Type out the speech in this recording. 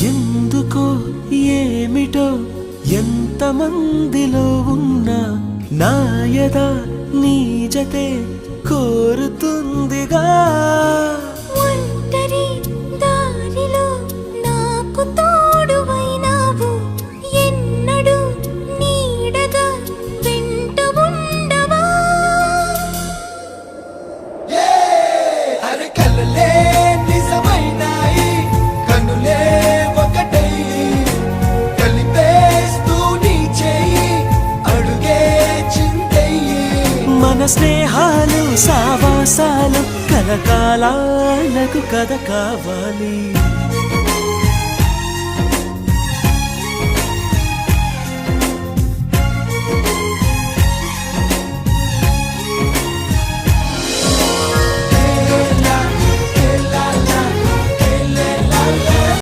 ఎందుకో ఏమిటో ఎంతమందిలో ఉన్నా నాయదా నీ జతే కోరుతుందిగా. ఒంటరి దారిలో నాకు తోడువైనావు, ఎన్నడూ నీడగా వెంట ఉండవా. అరే కలలే నిజమైనాయి, కనులే ఒకటై కలిపేస్తూ నీ చేయి అడుగే చిందయ్యి. మన స్నేహాలు సావాసాలు కలకాలాలకు కథ కావాలి.